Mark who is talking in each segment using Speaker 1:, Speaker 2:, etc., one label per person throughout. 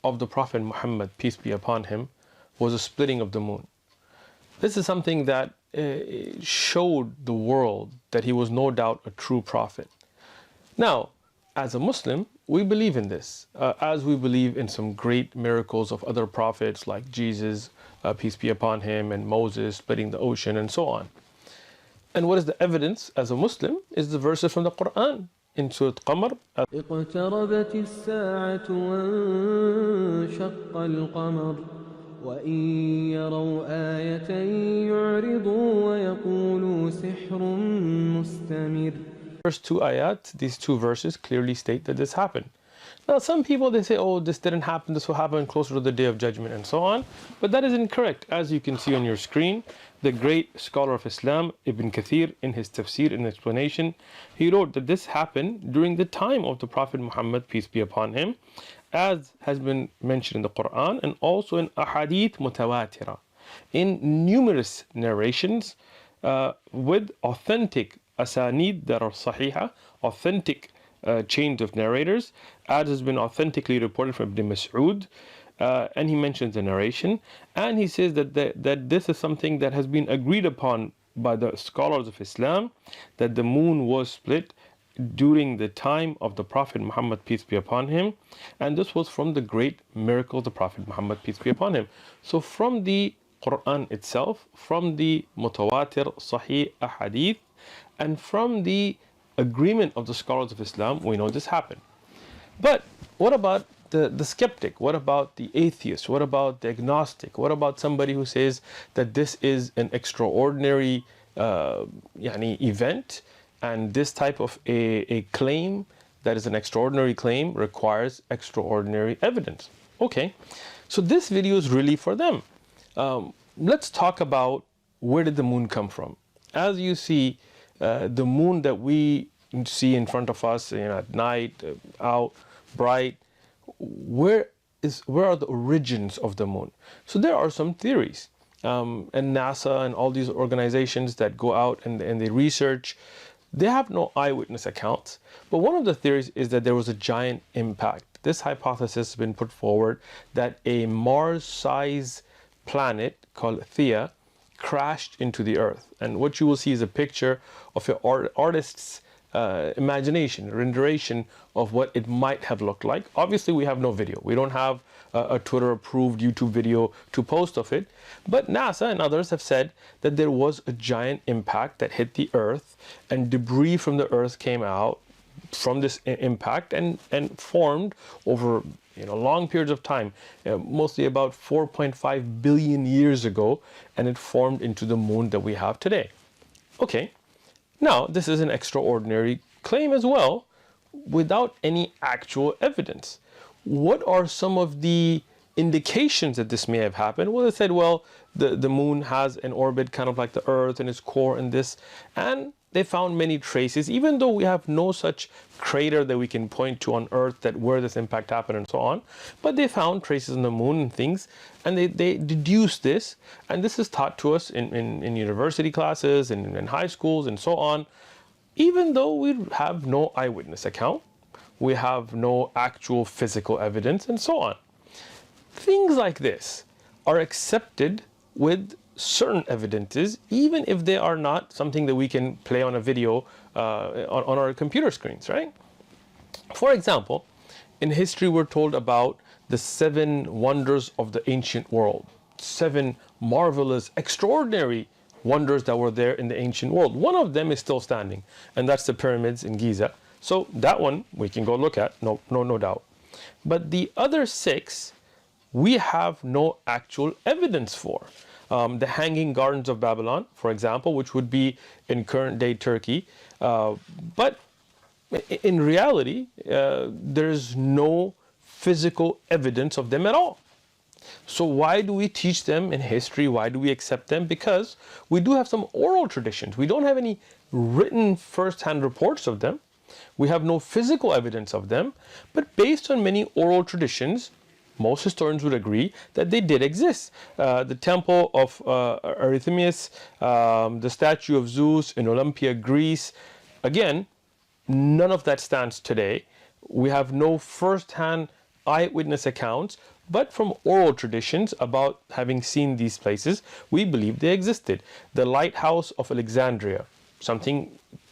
Speaker 1: of the Prophet Muhammad, peace be upon him, was a splitting of the moon. This is something that showed the world that he was no doubt a true prophet. Now, as a Muslim, we believe in this, as we believe in some great miracles of other prophets like Jesus, peace be upon him, and Moses splitting the ocean and so on. And what is the evidence as a Muslim is the verses from the Quran in Surah Qamar.
Speaker 2: اقتربت الساعة وانشق القمر وإن يروا آية يعرضوا ويقولوا سحر مستمر.
Speaker 1: First two ayat, these two verses clearly state that this happened. Now some people, they say, oh, this didn't happen, this will happen closer to the Day of Judgment and so on. But that is incorrect. As you can see on your screen, the great scholar of Islam, Ibn Kathir, in his tafsir, in explanation, he wrote that this happened during the time of the Prophet Muhammad, peace be upon him, as has been mentioned in the Quran and also in ahadith mutawatira, in numerous narrations with authentic asanid that are sahiha, authentic chains of narrators, as has been authentically reported from Ibn Mas'ud, and he mentions the narration, and he says that this is something that has been agreed upon by the scholars of Islam, that the moon was split during the time of the Prophet Muhammad, peace be upon him, and this was from the great miracle of the Prophet Muhammad, peace be upon him. So from the Quran itself, from the mutawatir sahih ahadith, and from the agreement of the scholars of Islam, we know this happened. But what about the skeptic? What about the atheist? What about the agnostic? What about somebody who says that this is an extraordinary event, and this type of a claim that is an extraordinary claim requires extraordinary evidence? Okay, so this video is really for them. Let's talk about where did the moon come from. As you see, the moon that we see in front of us, at night, out, bright, where are the origins of the moon? So there are some theories, and NASA and all these organizations that go out and they research, they have no eyewitness accounts. But one of the theories is that there was a giant impact. This hypothesis has been put forward that a Mars-sized planet called Thea crashed into the Earth, and what you will see is a picture of an artist's imagination, renderation of what it might have looked like. Obviously we have no video, we don't have a Twitter approved YouTube video to post of it, but NASA and others have said that there was a giant impact that hit the Earth, and debris from the Earth came out from this impact and formed over long periods of time, mostly about 4.5 billion years ago, and it formed into the moon that we have today. Okay, now this is an extraordinary claim as well, without any actual evidence. What are some of the indications that this may have happened? Well, they said, well, the moon has an orbit kind of like the Earth and its core and this, and they found many traces, even though we have no such crater that we can point to on Earth that where this impact happened and so on. But they found traces on the moon and things, and they deduced this, and this is taught to us in university classes and in high schools and so on. Even though we have no eyewitness account, we have no actual physical evidence and so on. Things like this are accepted with certain evidences, even if they are not something that we can play on a video on our computer screens, right? For example, in history we're told about the 7 wonders of the ancient world, 7 marvelous, extraordinary wonders that were there in the ancient world. One of them is still standing, and that's the pyramids in Giza. So that one we can go look at, no doubt. But the other 6 we have no actual evidence for. The Hanging Gardens of Babylon, for example, which would be in current day Turkey, but in reality there's no physical evidence of them at all. So why do we teach them in history? Why do we accept them? Because we do have some oral traditions. We don't have any written first-hand reports of them. We have no physical evidence of them, but based on many oral traditions, most historians would agree that they did exist. The temple of Artemis, the statue of Zeus in Olympia, Greece, again, none of that stands today. We have no first-hand eyewitness accounts, but from oral traditions about having seen these places. We believe they existed. The lighthouse of Alexandria, something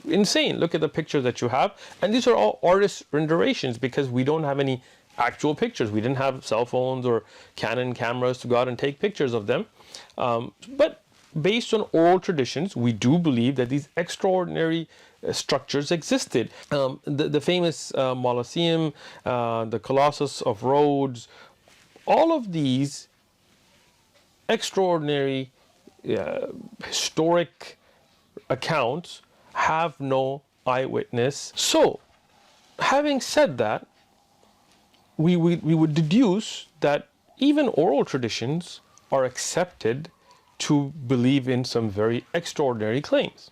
Speaker 1: insane. Look at the pictures that you have, and these are all artist renditions because we don't have any actual pictures. We didn't have cell phones or Canon cameras to go out and take pictures of them. But based on oral traditions, we do believe that these extraordinary structures existed. The famous Colosseum, the Colossus of Rhodes, all of these extraordinary historic accounts have no eyewitness. So, having said that, we would deduce that even oral traditions are accepted to believe in some very extraordinary claims.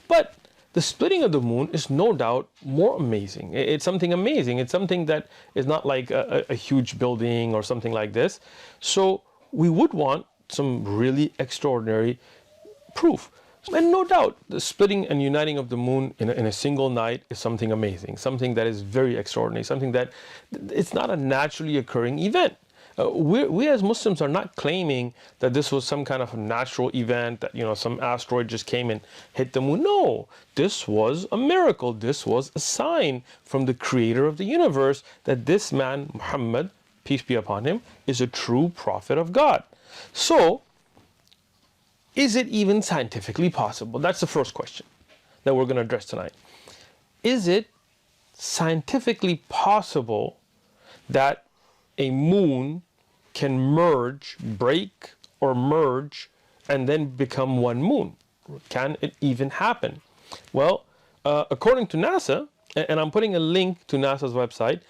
Speaker 1: But the splitting of the moon is no doubt more amazing. It's something amazing. It's something that is not like a huge building or something like this. So we would want some really extraordinary proof. And no doubt, the splitting and uniting of the moon in a single night is something amazing, something that is very extraordinary, something that it's not a naturally occurring event. We as Muslims are not claiming that this was some kind of a natural event, that some asteroid just came and hit the moon. No, this was a miracle. This was a sign from the creator of the universe that this man, Muhammad, peace be upon him, is a true prophet of God. So, is it even scientifically possible? That's the first question that we're going to address tonight. Is it scientifically possible that a moon can break or merge, and then become one moon? Can it even happen? Well, according to NASA, and I'm putting a link to NASA's website,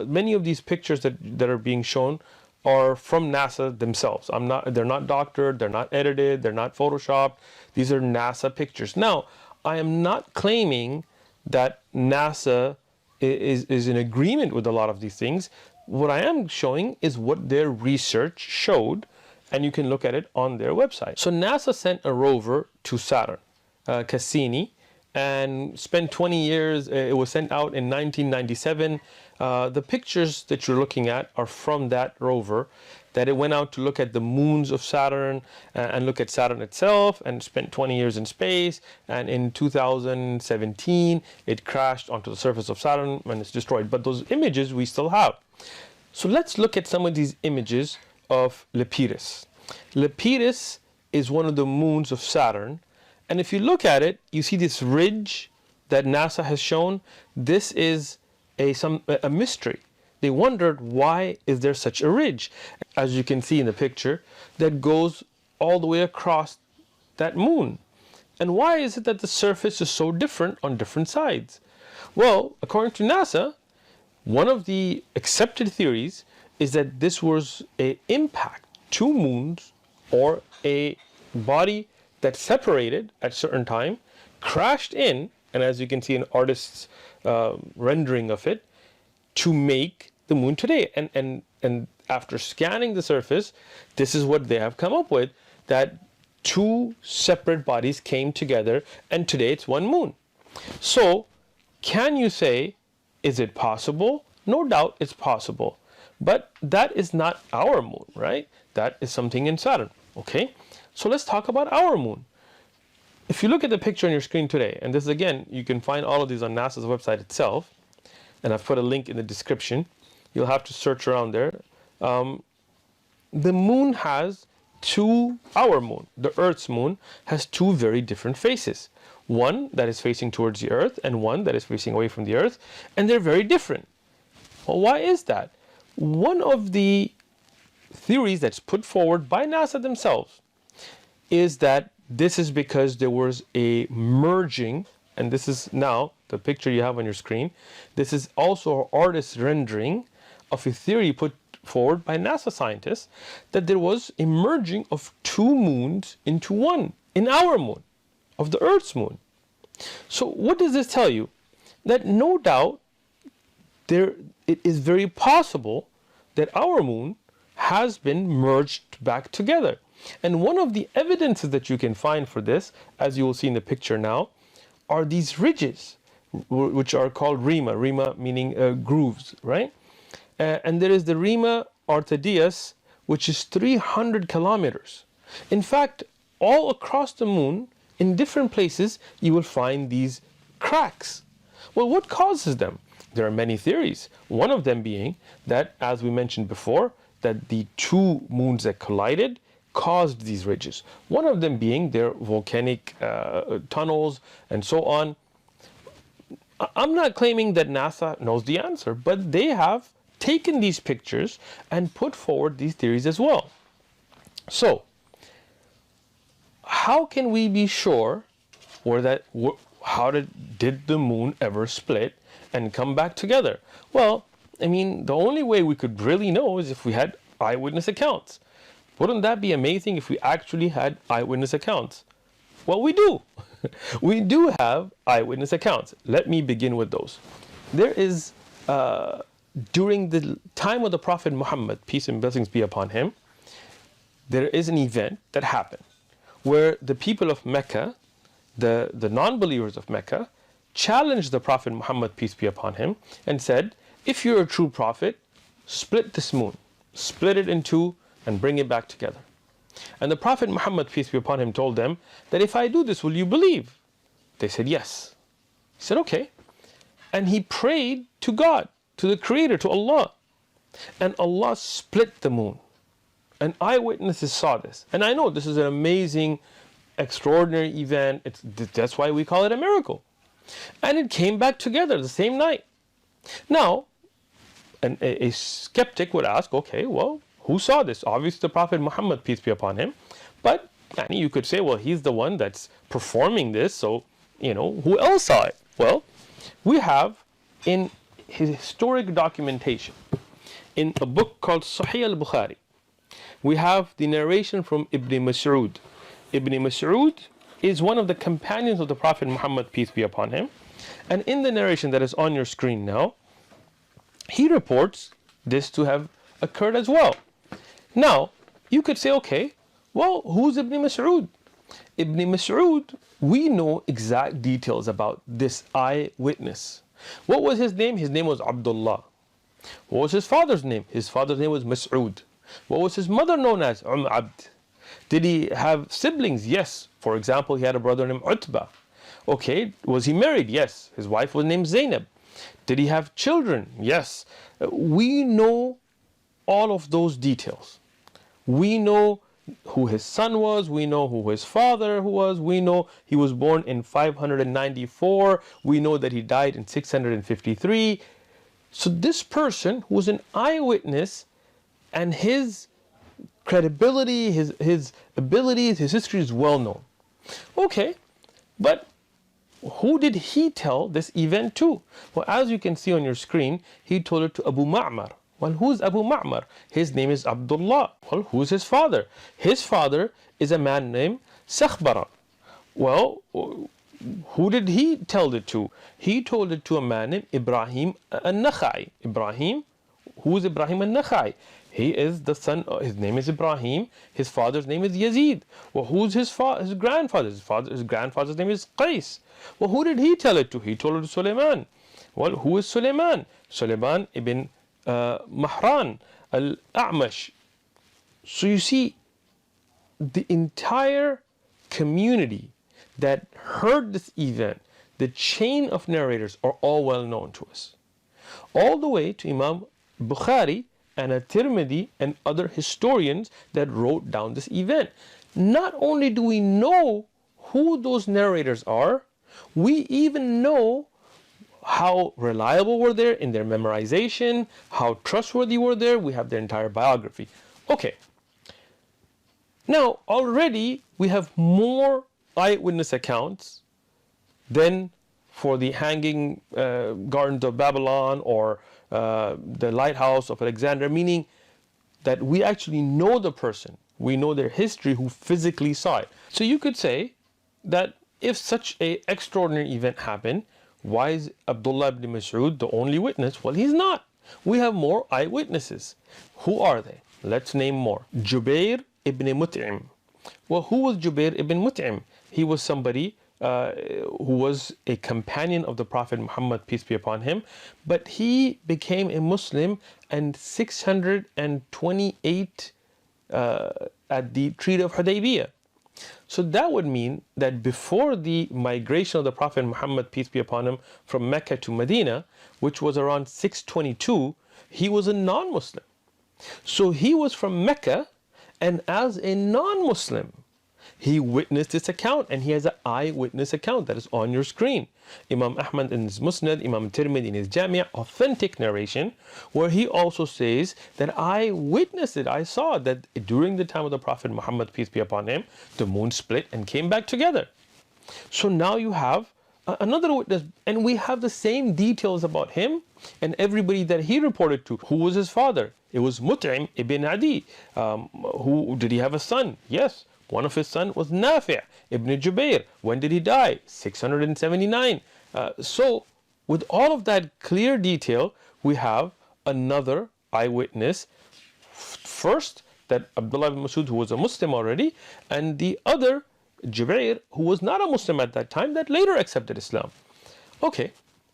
Speaker 1: many of these pictures that are being shown are from NASA themselves. They're not doctored, they're not edited, they're not photoshopped. These are NASA pictures. Now, I am not claiming that NASA is in agreement with a lot of these things. What I am showing is what their research showed, and you can look at it on their website. So NASA sent a rover to Saturn, Cassini, and spent 20 years. It was sent out in 1997. The pictures that you're looking at are from that rover, that it went out to look at the moons of Saturn and look at Saturn itself, and spent 20 years in space. And in 2017, it crashed onto the surface of Saturn and it's destroyed. But those images we still have. So let's look at some of these images of Lepidus. Lepidus is one of the moons of Saturn. And if you look at it, you see this ridge that NASA has shown. This is a mystery. They wondered, why is there such a ridge? As you can see in the picture, that goes all the way across that moon. And why is it that the surface is so different on different sides? Well, according to NASA, one of the accepted theories is that this was an impact, two moons, or a body that separated at a certain time, crashed in, and as you can see an artist's rendering of it, to make the moon today. And after scanning the surface, this is what they have come up with, that two separate bodies came together, and today it's one moon. So, can you say, is it possible? No doubt it's possible. But that is not our moon, right? That is something in Saturn, okay? So let's talk about our moon. If you look at the picture on your screen today, and this again, you can find all of these on NASA's website itself, and I've put a link in the description. You'll have to search around there. The moon has our moon, the Earth's moon, has two very different faces. One that is facing towards the Earth and one that is facing away from the Earth, and they're very different. Well, why is that? One of the theories that's put forward by NASA themselves is that this is because there was a merging, and this is now the picture you have on your screen. This is also an artist's rendering of a theory put forward by NASA scientists, that there was a merging of two moons into one, in our moon, of the Earth's moon. So what does this tell you? That no doubt it is very possible that our moon has been merged back together. And one of the evidences that you can find for this, as you will see in the picture now, are these ridges, which are called rima meaning grooves, right? And there is the Rima Artadias, which is 300 kilometers. In fact, all across the moon, in different places, you will find these cracks. Well, what causes them? There are many theories. One of them being that, as we mentioned before, that the two moons that collided caused these ridges. One of them being their volcanic tunnels and so on. I'm not claiming that NASA knows the answer, but they have taken these pictures and put forward these theories as well. So, how can we be sure, or that how did the moon ever split and come back together? Well, I mean, the only way we could really know is if we had eyewitness accounts. Wouldn't that be amazing if we actually had eyewitness accounts? Well, we do. We do have eyewitness accounts. Let me begin with those. There is, during the time of the Prophet Muhammad, peace and blessings be upon him, there is an event that happened where the people of Mecca, the non-believers of Mecca, challenged the Prophet Muhammad, peace be upon him, and said, if you're a true prophet, split this moon, split it in two and bring it back together. And the Prophet Muhammad, peace be upon him, told them that if I do this, will you believe? They said yes. He said okay. And he prayed to God, to the Creator, to Allah. And Allah split the moon. And eyewitnesses saw this. And I know this is an amazing, extraordinary event. That's why we call it a miracle. And it came back together the same night. Now, a skeptic would ask, okay, well, who saw this? Obviously the Prophet Muhammad, peace be upon him. But you could say, well, he's the one that's performing this, so, who else saw it? Well, we have in his historic documentation, in a book called Sahih al-Bukhari, we have the narration from Ibn Mas'ud. Ibn Mas'ud is one of the companions of the Prophet Muhammad, peace be upon him. And in the narration that is on your screen now, he reports this to have occurred as well. Now, you could say, okay, well, who's Ibn Mas'ud? Ibn Mas'ud, we know exact details about this eyewitness. What was his name? His name was Abdullah. What was his father's name? His father's name was Mas'ud. What was his mother known as? Abd. Did he have siblings? Yes. For example, he had a brother named Utbah. Okay, was he married? Yes. His wife was named Zainab. Did he have children? Yes. We know all of those details. We know who his son was, we know who his father was, we know he was born in 594, we know that he died in 653. So this person who was an eyewitness, and his credibility, his abilities, his history is well known. Okay, but who did he tell this event to? Well, as you can see on your screen, he told it to Abu Ma'mar. Well, who's Abu Ma'mar? His name is Abdullah. Well, who's his father? His father is a man named Sakhbara. Well, who did he tell it to? He told it to a man named Ibrahim al-Nakhai. Ibrahim, who is Ibrahim al-Nakhai? He is the son, his name is Ibrahim, his father's name is Yazid. Well, who's his grandfather? His grandfather's name is Qais. Well, who did he tell it to? He told it to Sulaiman. Well, who is Sulaiman? Sulaiman ibn Mahran al-A'mash. So you see, the entire community that heard this event, the chain of narrators are all well known to us. All the way to Imam Bukhari and At-Tirmidhi and other historians that wrote down this event. Not only do we know who those narrators are, we even know how reliable were they in their memorization, how trustworthy were they. We have their entire biography. Okay. Now, already we have more eyewitness accounts than for the hanging gardens of Babylon or the lighthouse of Alexandria, meaning that we actually know the person, we know their history, who physically saw it. So you could say that if such an extraordinary event happened, why is Abdullah ibn Mas'ud the only witness? Well, he's not. We have more eyewitnesses. Who are they? Let's name more. Jubair ibn Mut'im. Well, who was Jubair ibn Mut'im? He was somebody who was a companion of the Prophet Muhammad, peace be upon him, but he became a Muslim in 628 at the Treaty of Hudaybiyah. So that would mean that before the migration of the Prophet Muhammad, peace be upon him, from Mecca to Medina, which was around 622, he was a non-Muslim. So he was from Mecca, and as a non-Muslim, he witnessed this account, and he has an eyewitness account that is on your screen. Imam Ahmed in his Musnad, Imam Tirmidhi in his Jami', authentic narration, where he also says that I witnessed it, I saw that during the time of the Prophet Muhammad, peace be upon him, the moon split and came back together. So now you have another witness, and we have the same details about him and everybody that he reported to. Who was his father? It was Mut'im ibn Adi. Who did he have a son? Yes. One of his sons was Nafi' ibn Jubair. When did he die? 679. So with all of that clear detail, we have another eyewitness. First, that Abdullah ibn Masud, who was a Muslim already, and the other, Jubair, who was not a Muslim at that time, that later accepted Islam. Okay,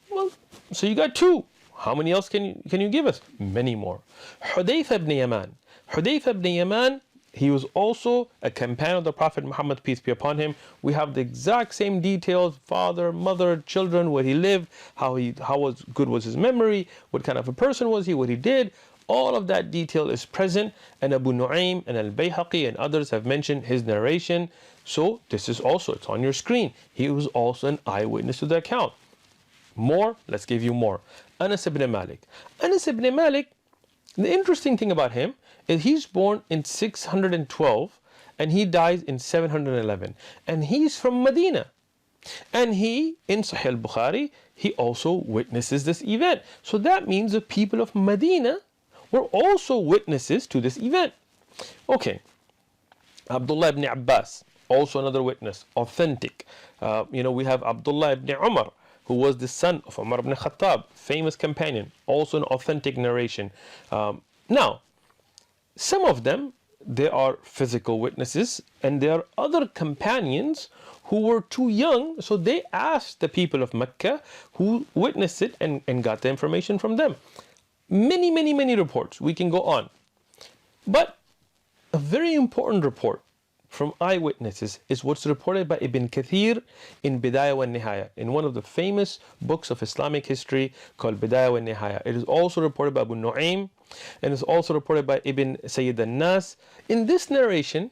Speaker 1: well, so you got two. How many else can you give us? Many more. Hudayfa ibn Yaman. Hudayfa ibn Yaman, he was also a companion of the Prophet Muhammad, peace be upon him. We have the exact same details: father, mother, children, where he lived, how good was his memory, what kind of a person was he, what he did. All of that detail is present, and Abu Nu'aym and Al-Bayhaqi and others have mentioned his narration. So this is also, it's on your screen. He was also an eyewitness to the account. More, let's give you more. Anas ibn Malik. Anas ibn Malik, the interesting thing about him is he's born in 612 and he dies in 711. And he's from Medina. And he, in Sahih al-Bukhari, he also witnesses this event. So that means the people of Medina were also witnesses to this event. Okay. Abdullah ibn Abbas, also another witness, authentic. We have Abdullah ibn Umar, who was the son of Umar ibn Khattab, famous companion, also an authentic narration. Now, some of them, they are physical witnesses, and there are other companions who were too young, so they asked the people of Mecca who witnessed it and got the information from them. Many, many, many reports. We can go on. But a very important report from eyewitnesses is what's reported by Ibn Kathir in Bidayah wa Nihaya, in one of the famous books of Islamic history called Bidayah wa Nihaya. It is also reported by Abu Nu'aym, and it's also reported by Ibn Sayyid al-Nas. In this narration,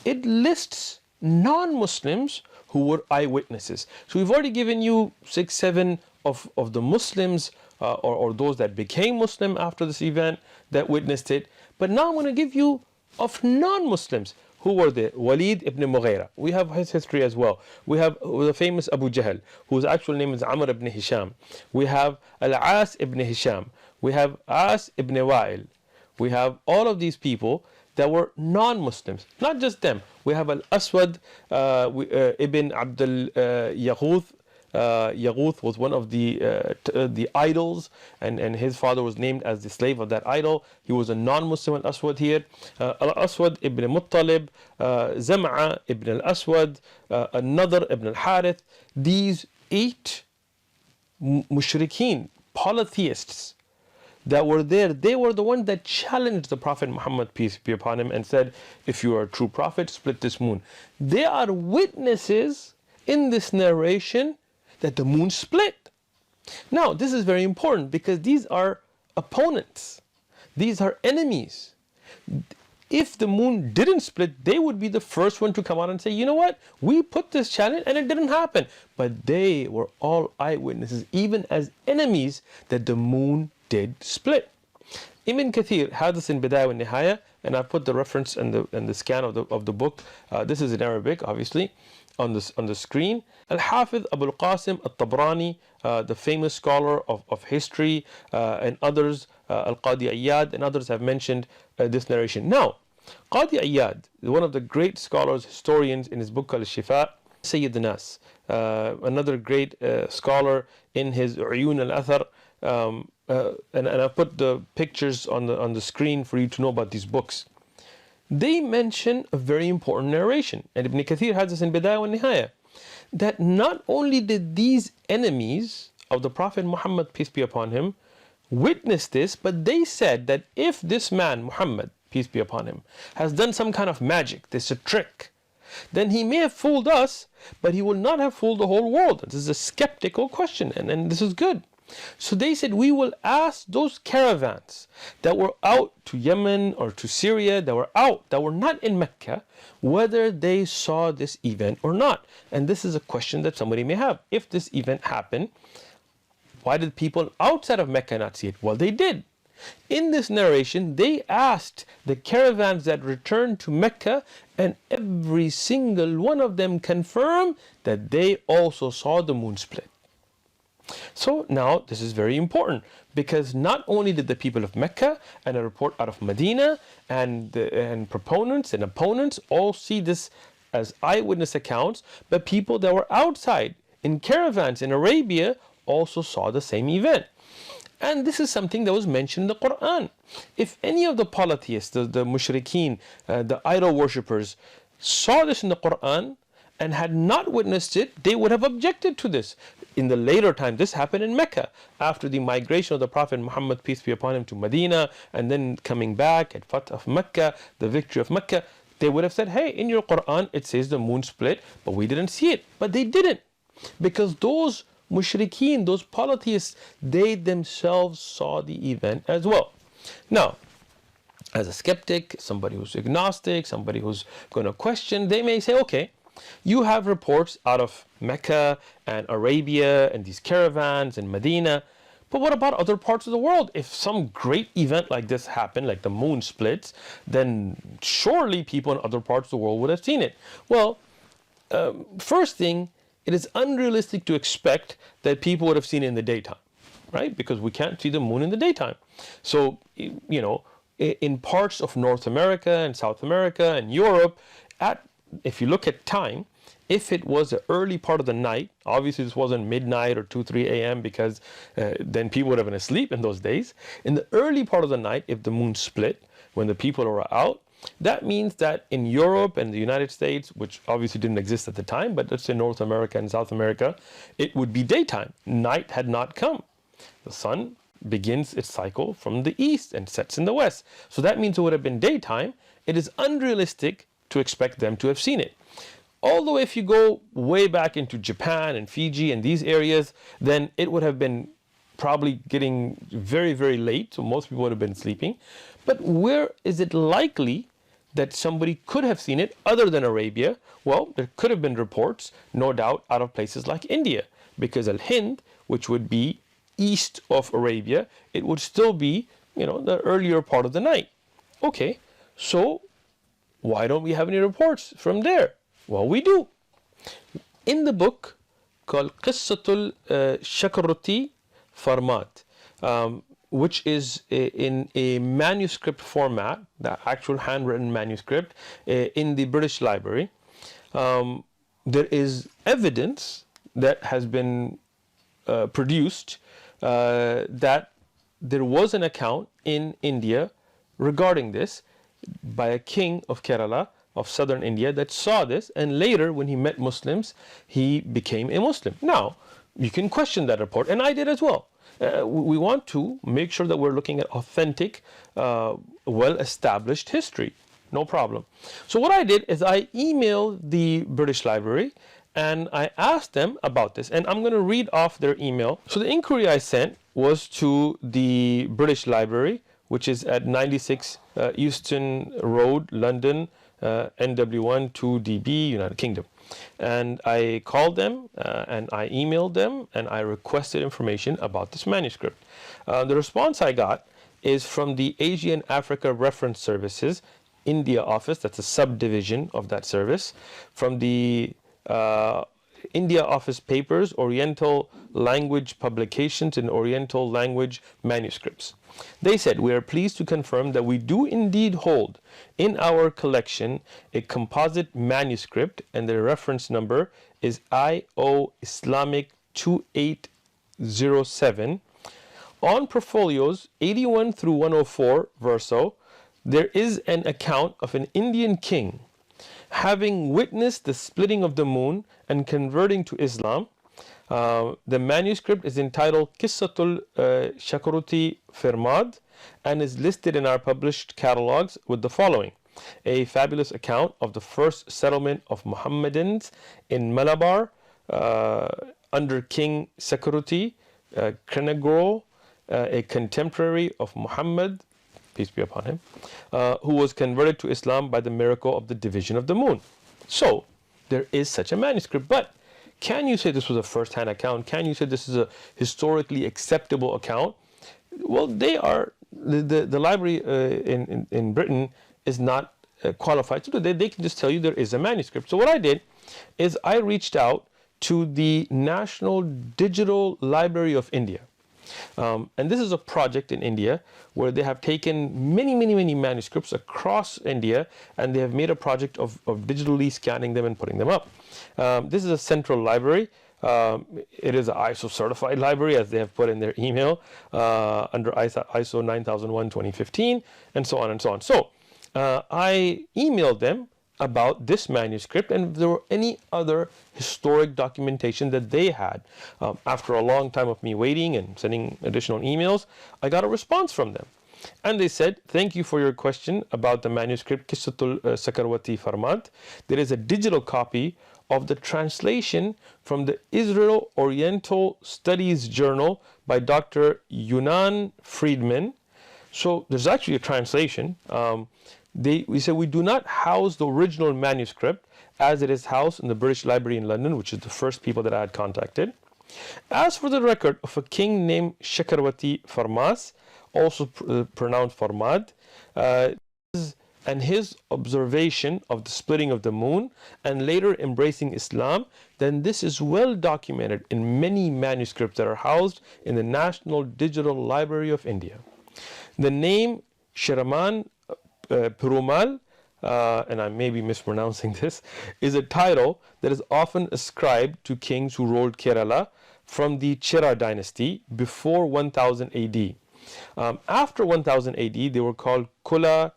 Speaker 1: it lists non-Muslims who were eyewitnesses. So we've already given you 6, 7 of the Muslims or those that became Muslim after this event that witnessed it. But now I'm going to give you of non-Muslims. Who were they? Walid ibn Mughira. We have his history as well. We have the famous Abu Jahl, whose actual name is Amr ibn Hisham. We have Al-As ibn Hisham. We have As ibn Wa'il. We have all of these people that were non-Muslims. Not just them. We have Al-Aswad ibn Abdul Yaghuth. Yaghuth was one of the idols, and his father was named as the slave of that idol. He was a non-Muslim. Al-Aswad here. Al-Aswad ibn Muttalib, Zam'a ibn al-Aswad, another ibn al-Harith. These 8 mushrikeen, polytheists that were there, they were the ones that challenged the Prophet Muhammad, peace be upon him, and said, if you are a true prophet, split this moon. They are witnesses in this narration that the moon split. Now, this is very important because these are opponents. These are enemies. If the moon didn't split, they would be the first one to come out and say, you know what? We put this challenge and it didn't happen. But they were all eyewitnesses, even as enemies, that the moon did split. Ibn Kathir had this in Bidayah wa Nihaya, and I put the reference and the scan of the book. This is in Arabic, obviously, on the screen. Al-Hafidh Abu al-Qasim al-Tabrani, the famous scholar of history, and others, Al-Qadi Iyad and others have mentioned this narration. Now, Qadi Iyad, one of the great scholars, historians, in his book called Shifa, Sayyid Nas, another great scholar in his Uyun al-Athar, and I put the pictures on the screen for you to know about these books. They mention a very important narration, and Ibn Kathir has this in Bidayah wa Nihaya, that not only did these enemies of the Prophet Muhammad, peace be upon him, witness this, but they said that if this man, Muhammad, peace be upon him, has done some kind of magic, this is a trick, then he may have fooled us, but he will not have fooled the whole world. This is a skeptical question, and this is good. So they said, we will ask those caravans that were out to Yemen or to Syria, that were out, that were not in Mecca, whether they saw this event or not. And this is a question that somebody may have. If this event happened, why did people outside of Mecca not see it? Well, they did. In this narration, they asked the caravans that returned to Mecca, and every single one of them confirmed that they also saw the moon split. So now this is very important, because not only did the people of Mecca and a report out of Medina and proponents and opponents all see this as eyewitness accounts, but people that were outside in caravans in Arabia also saw the same event. And this is something that was mentioned in the Quran. If any of the polytheists, the mushrikeen, the idol worshippers, saw this in the Quran and had not witnessed it, they would have objected to this. In the later time, this happened in Mecca, after the migration of the Prophet Muhammad, peace be upon him, to Medina, and then coming back at Fath of Mecca, the victory of Mecca. They would have said, hey, in your Quran it says the moon split, but we didn't see it. But they didn't, because those mushrikeen, those polytheists, they themselves saw the event as well. Now, as a skeptic, somebody who's agnostic, somebody who's going to question, they may say, okay, you have reports out of Mecca and Arabia and these caravans and Medina, but what about other parts of the world? If some great event like this happened, like the moon splits, then surely people in other parts of the world would have seen it. Well, first thing, it is unrealistic to expect that people would have seen it in the daytime, right? Because we can't see the moon in the daytime. So, you know, in parts of North America and South America and Europe, if you look at time, if it was the early part of the night, obviously this wasn't midnight or 2, 3 a.m. because then people would have been asleep in those days. In the early part of the night, if the moon split, when the people were out, that means that in Europe and the United States, which obviously didn't exist at the time, but let's say North America and South America, it would be daytime. Night had not come. The sun begins its cycle from the east and sets in the west. So that means it would have been daytime. It is unrealistic to expect them to have seen it. Although if you go way back into Japan and Fiji and these areas, then it would have been probably getting very, very late. So most people would have been sleeping. But where is it likely that somebody could have seen it other than Arabia? Well, there could have been reports, no doubt, out of places like India, because Al-Hind, which would be east of Arabia, it would still be, you know, the earlier part of the night. Okay, so why don't we have any reports from there? Well, we do. In the book called Qissatul Shakaruti Farmat, which is in a manuscript format, the actual handwritten manuscript in the British Library, there is evidence that has been produced that there was an account in India regarding this by a king of Kerala, of southern India, that saw this, and later when he met Muslims, he became a Muslim. Now, you can question that report, and I did as well. We want to make sure that we're looking at authentic, well-established history. No problem. So what I did is I emailed the British Library and I asked them about this, and I'm going to read off their email. So the inquiry I sent was to the British Library, which is at 96 Euston Road, London, NW1 2DB, United Kingdom. And I called them and I emailed them and I requested information about this manuscript. The response I got is from the Asian Africa Reference Services India office, that's a subdivision of that service, from the India Office Papers, Oriental Language Publications and Oriental Language Manuscripts. They said, we are pleased to confirm that we do indeed hold in our collection a composite manuscript, and the reference number is IO Islamic 2807. On portfolios 81 through 104 verso, there is an account of an Indian king having witnessed the splitting of the moon and converting to Islam. The manuscript is entitled Qissatul Shakuruti Firmad and is listed in our published catalogs with the following: a fabulous account of the first settlement of Mohammedans in Malabar under King Shakuruti Krenagoro, a contemporary of Muhammad, peace be upon him, who was converted to Islam by the miracle of the division of the moon. So there is such a manuscript, but can you say this was a first-hand account? Can you say this is a historically acceptable account? Well, they are, the library in Britain is not qualified to do that. They can just tell you there is a manuscript. So what I did is I reached out to the National Digital Library of India. And this is a project in India where they have taken many manuscripts across India, and they have made a project of digitally scanning them and putting them up. This is a central library. It is an ISO certified library, as they have put in their email, under ISO 9001:2015, and so on and so on. So I emailed them about this manuscript and if there were any other historic documentation that they had. After a long time of me waiting and sending additional emails, I got a response from them. And they said, thank you for your question about the manuscript Qissatul Sakarwati Farmad. There is a digital copy of the translation from the Israel Oriental Studies Journal by Dr. Yunan Friedman. So there's actually a translation. We say we do not house the original manuscript as it is housed in the British Library in London, which is the first people that I had contacted. As for the record of a king named Shakarwati Farmas, also pronounced Farmad, and his observation of the splitting of the moon and later embracing Islam, then this is well documented in many manuscripts that are housed in the National Digital Library of India. The name Shiraman Perumal, and I may be mispronouncing this, is a title that is often ascribed to kings who ruled Kerala from the Chera dynasty before 1000 AD. After 1000 AD, they were called Kula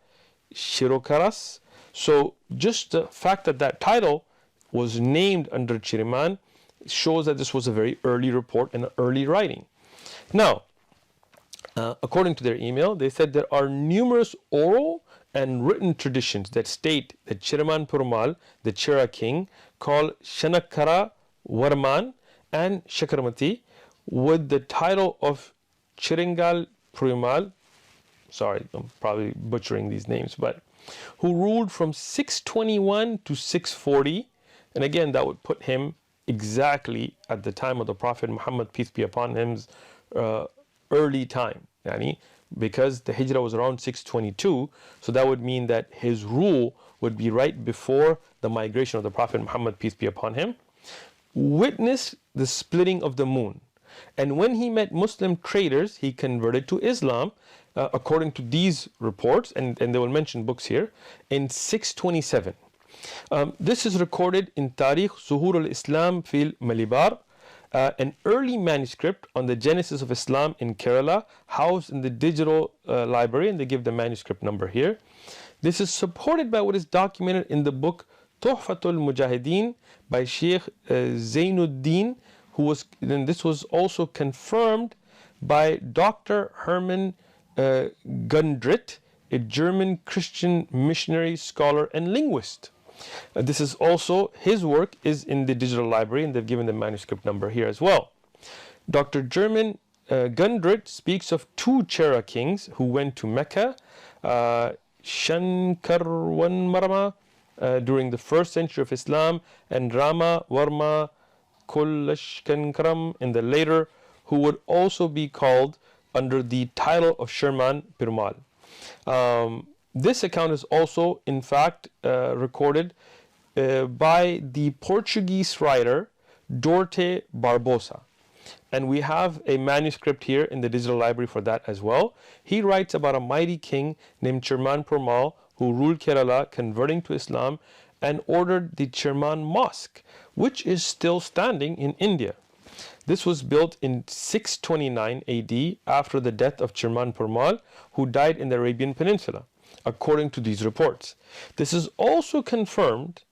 Speaker 1: Shirokaras. So just the fact that that title was named under Chiriman shows that this was a very early report and an early writing. Now, according to their email, they said there are numerous oral and written traditions that state that Chiraman Perumal, the Chera king, called Shanakara Varman and Shakaramati with the title of Chiringal Perumal, sorry, I'm probably butchering these names, but who ruled from 621 to 640, and again that would put him exactly at the time of the Prophet Muhammad, peace be upon him's early time, because the Hijrah was around 622, so that would mean that his rule would be right before the migration of the Prophet Muhammad, peace be upon him. Witnessed the splitting of the moon, and when he met Muslim traders, he converted to Islam, according to these reports, and they will mention books here, in 627. This is recorded in Tarikh Zuhur al-Islam fil Malibar, an early manuscript on the genesis of Islam in Kerala, housed in the digital library, and they give the manuscript number here. This is supported by what is documented in the book Tuhfatul Mujahideen by Sheikh Zainuddin, and this was also confirmed by Dr. Hermann Gundrit, a German Christian missionary, scholar, and linguist. This is also, his work is in the digital library, and they've given the manuscript number here as well. Dr. German Gundrit speaks of two Chera kings who went to Mecca, Shankarwanmarama, during the first century of Islam, and Rama Varma Kulashkankaram in the later, who would also be called under the title of Sherman Perumal. This account is also, in fact, recorded by the Portuguese writer Dorte Barbosa. And we have a manuscript here in the digital library for that as well. He writes about a mighty king named Sherman Perumal who ruled Kerala, converting to Islam, and ordered the Sherman Mosque, which is still standing in India. This was built in 629 AD after the death of Sherman Perumal, who died in the Arabian Peninsula, according to these reports. This is also confirmed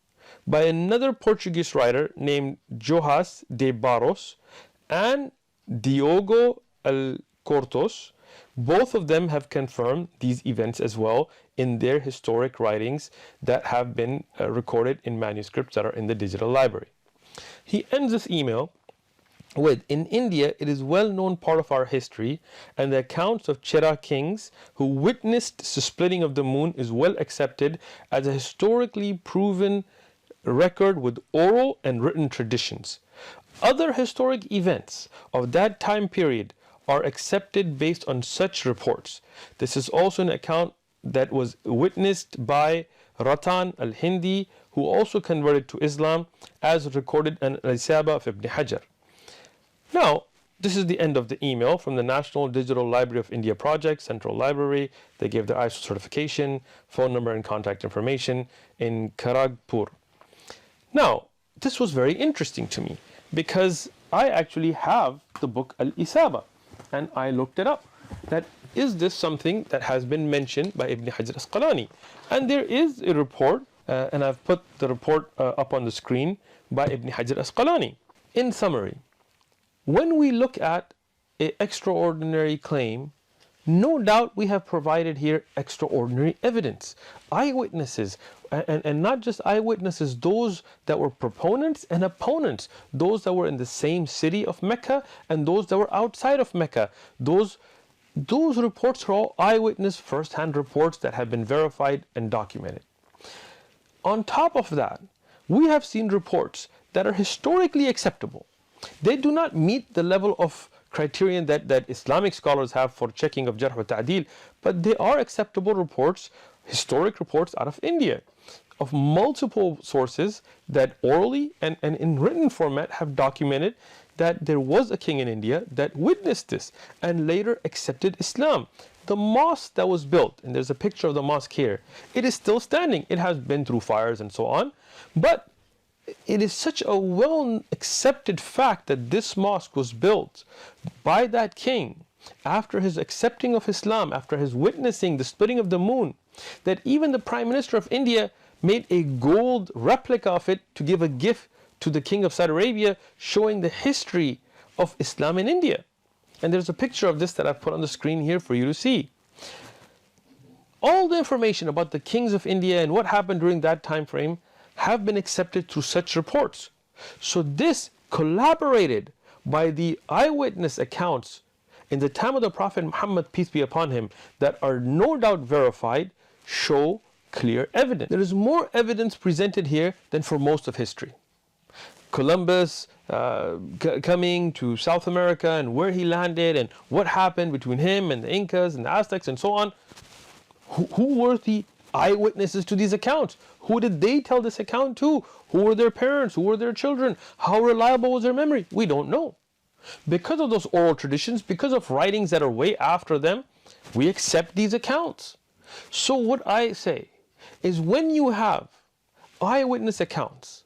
Speaker 1: by another Portuguese writer named Joás de Barros and Diogo Alcortos. Both of them have confirmed these events as well in their historic writings that have been recorded in manuscripts that are in the digital library. He ends this email with, in India, it is well known part of our history, and the accounts of Chera kings who witnessed the splitting of the moon is well accepted as a historically proven record with oral and written traditions. Other historic events of that time period are accepted based on such reports. This is also an account that was witnessed by Ratan al-Hindi, who also converted to Islam, as recorded in Al-Isaba of Ibn Hajar. Now, this is the end of the email from the National Digital Library of India Project, Central Library. They gave their ISO certification, phone number and contact information in Kharagpur. Now, this was very interesting to me because I actually have the book Al-Isaba and I looked it up. That is this something that has been mentioned by Ibn Hajar Asqalani? And there is a report, and I've put the report up on the screen by Ibn Hajar Asqalani. In summary, when we look at an extraordinary claim, no doubt we have provided here extraordinary evidence. Eyewitnesses, and not just eyewitnesses, those that were proponents and opponents, those that were in the same city of Mecca and those that were outside of Mecca. Those reports are all eyewitness first-hand reports that have been verified and documented. On top of that, we have seen reports that are historically acceptable. They do not meet the level of criterion that Islamic scholars have for checking of Jarh wa Ta'deel, but they are acceptable reports, historic reports out of India, of multiple sources that orally and in written format have documented that there was a king in India that witnessed this and later accepted Islam. The mosque that was built, and there's a picture of the mosque here, it is still standing. It has been through fires and so on, but it is such a well accepted fact that this mosque was built by that king after his accepting of Islam, after his witnessing the splitting of the moon, that even the Prime Minister of India made a gold replica of it to give a gift to the King of Saudi Arabia, showing the history of Islam in India. And there's a picture of this that I've put on the screen here for you to see. All the information about the kings of India and what happened during that time frame have been accepted through such reports. So this, collaborated by the eyewitness accounts in the time of the Prophet Muhammad, peace be upon him, that are no doubt verified, show clear evidence. There is more evidence presented here than for most of history. Columbus coming to South America and where he landed and what happened between him and the Incas and the Aztecs and so on. Who were the eyewitnesses to these accounts? Who did they tell this account to? Who were their parents? Who were their children? How reliable was their memory? We don't know. Because of those oral traditions, because of writings that are way after them, we accept these accounts. So what I say is, when you have eyewitness accounts,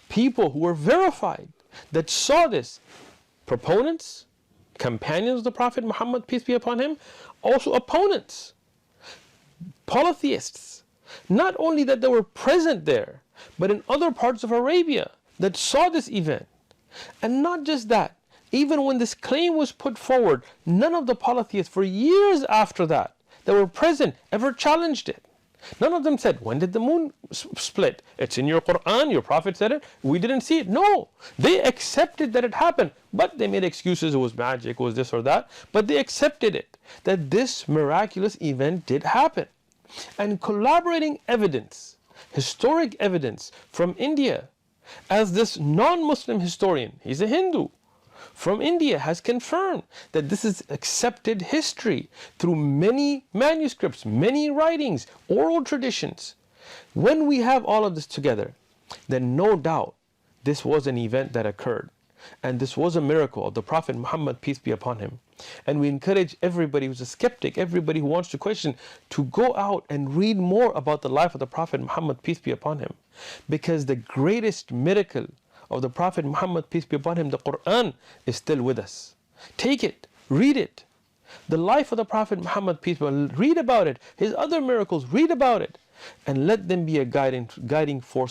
Speaker 1: people who were verified that saw this, proponents, companions of the Prophet Muhammad, peace be upon him, also opponents, polytheists, not only that they were present there, but in other parts of Arabia that saw this event. And not just that, even when this claim was put forward, none of the polytheists for years after that were present ever challenged it. None of them said, when did the moon split? It's in your Quran, your Prophet said it, we didn't see it. No, they accepted that it happened, but they made excuses, it was magic, it was this or that, but they accepted it, that this miraculous event did happen. And collaborating evidence, historic evidence from India, as this non-Muslim historian, he's a Hindu, from India, has confirmed that this is accepted history through many manuscripts, many writings, oral traditions. When we have all of this together, then no doubt this was an event that occurred. And this was a miracle of the Prophet Muhammad, peace be upon him. And we encourage everybody who's a skeptic, everybody who wants to question, to go out and read more about the life of the Prophet Muhammad, peace be upon him. Because the greatest miracle of the Prophet Muhammad, peace be upon him, the Quran, is still with us. Take it, read it. The life of the Prophet Muhammad, peace be upon him, read about it. His other miracles, read about it. And let them be a guiding force